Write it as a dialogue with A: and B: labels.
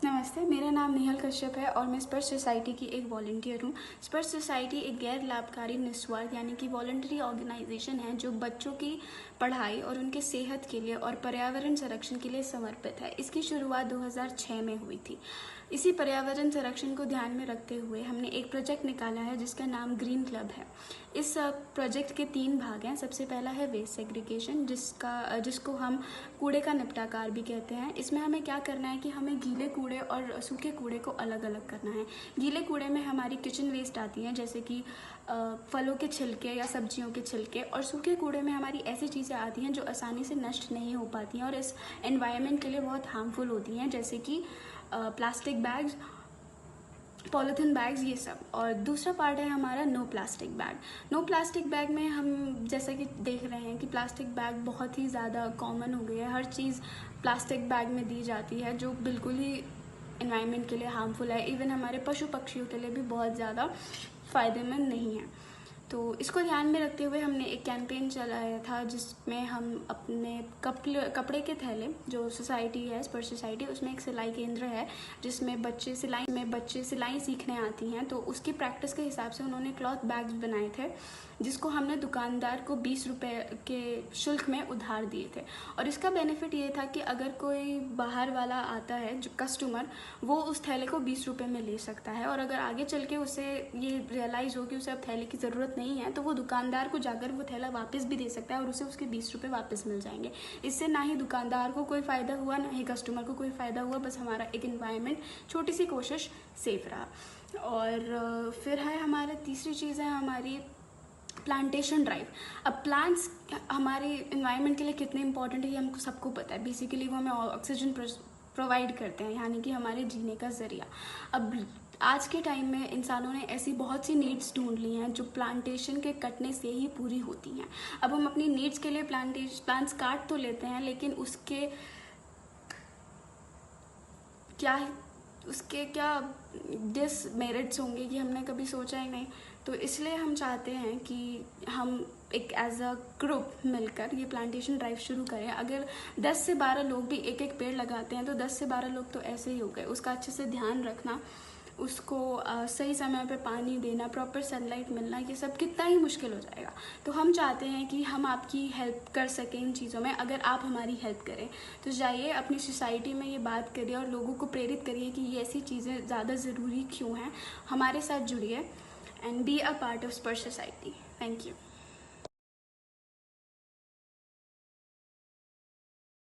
A: नमस्ते, मेरा नाम नेहल कश्यप है और मैं स्पर्श सोसाइटी की एक वॉलंटियर हूँ। स्पर्श सोसाइटी एक गैर लाभकारी निस्वार्थ यानी कि वॉलंटरी ऑर्गेनाइजेशन है जो बच्चों की पढ़ाई और उनके सेहत के लिए और पर्यावरण संरक्षण के लिए समर्पित है। इसकी शुरुआत 2006 में हुई थी। इसी पर्यावरण संरक्षण को ध्यान में रखते हुए हमने एक प्रोजेक्ट निकाला है जिसका नाम ग्रीन क्लब है। इस प्रोजेक्ट के 3 भाग हैं। सबसे पहला है वेस्ट सेग्रीगेशन, जिसको हम कूड़े का निपटाकार भी कहते हैं। इसमें हमें क्या करना है कि हमें गीले कूड़े और सूखे कूड़े को अलग अलग करना है। गीले कूड़े में हमारी किचन वेस्ट आती हैं, जैसे कि फलों के छिलके या सब्जियों के छिलके, और सूखे कूड़े में हमारी ऐसी चीज़ें आती हैं जो आसानी से नष्ट नहीं हो पाती हैं और इस एनवायरनमेंट के लिए बहुत हार्मफुल होती हैं, जैसे कि प्लास्टिक बैग्स, पॉलीथीन बैग्स, ये सब। और दूसरा पार्ट है हमारा no plastic bag. No plastic bag में हम जैसा कि देख रहे हैं कि प्लास्टिक बैग बहुत ही ज़्यादा कॉमन हो गई है। हर चीज़ प्लास्टिक बैग में दी जाती है जो बिल्कुल ही एनवायरनमेंट के लिए हार्मफुल है। इवन हमारे पशु पक्षियों के लिए भी बहुत ज़्यादा फ़ायदेमंद नहीं है। तो इसको ध्यान में रखते हुए हमने एक कैंपेन चलाया था जिसमें हम अपने कपड़े के थैले, जो सोसाइटी है स्पर्श सोसाइटी, उसमें एक सिलाई केंद्र है जिसमें बच्चे सिलाई सीखने आती हैं। तो उसकी प्रैक्टिस के हिसाब से उन्होंने क्लॉथ बैग्स बनाए थे जिसको हमने दुकानदार को 20 रुपये के शुल्क में उधार दिए थे। और इसका बेनिफिट ये था कि अगर कोई बाहर वाला आता है जो कस्टमर, वो उस थैले को 20 रुपये में ले सकता है, और अगर आगे चल के उसे ये रियलाइज़ हो कि उसे अब थैले की ज़रूरत नहीं है तो वो दुकानदार को जाकर वो थैला वापस भी दे सकता है और उसे उसके 20 रुपये वापस मिल जाएंगे। इससे ना ही दुकानदार को कोई फ़ायदा हुआ, ना ही कस्टमर को कोई फ़ायदा हुआ, बस हमारा एक एनवायरनमेंट, छोटी सी कोशिश सेफ रहा। और फिर है हमारा तीसरी चीज़ है हमारी प्लांटेशन ड्राइव। अब प्लांट्स हमारे एनवायरनमेंट के लिए कितने इंपॉर्टेंट है ये हमको सबको पता है। बेसिकली वो हमें ऑक्सीजन प्रोवाइड करते हैं, यानी कि हमारे जीने का ज़रिया। अब आज के टाइम में इंसानों ने ऐसी बहुत सी नीड्स ढूंढ ली हैं जो प्लांटेशन के कटने से ही पूरी होती हैं। अब हम अपनी नीड्स के लिए प्लांट्स काट तो लेते हैं, लेकिन उसके क्या डिसमेरिट्स होंगे कि हमने कभी सोचा ही नहीं। तो इसलिए हम चाहते हैं कि हम एक एज अ ग्रुप मिलकर ये प्लांटेशन ड्राइव शुरू करें। अगर 10 से 12 लोग भी एक एक पेड़ लगाते हैं तो 10 से 12 लोग तो ऐसे ही हो गए। उसका अच्छे से ध्यान रखना, उसको सही समय पे पानी देना, प्रॉपर सनलाइट मिलना, ये सब कितना ही मुश्किल हो जाएगा। तो हम चाहते हैं कि हम आपकी हेल्प कर सकें इन चीज़ों में, अगर आप हमारी हेल्प करें। तो जाइए अपनी सोसाइटी में ये बात करिए और लोगों को प्रेरित करिए कि ये ऐसी चीज़ें ज़्यादा ज़रूरी क्यों हैं। हमारे साथ जुड़िए and be a part of स्पर्श सोसाइटी। Thank you.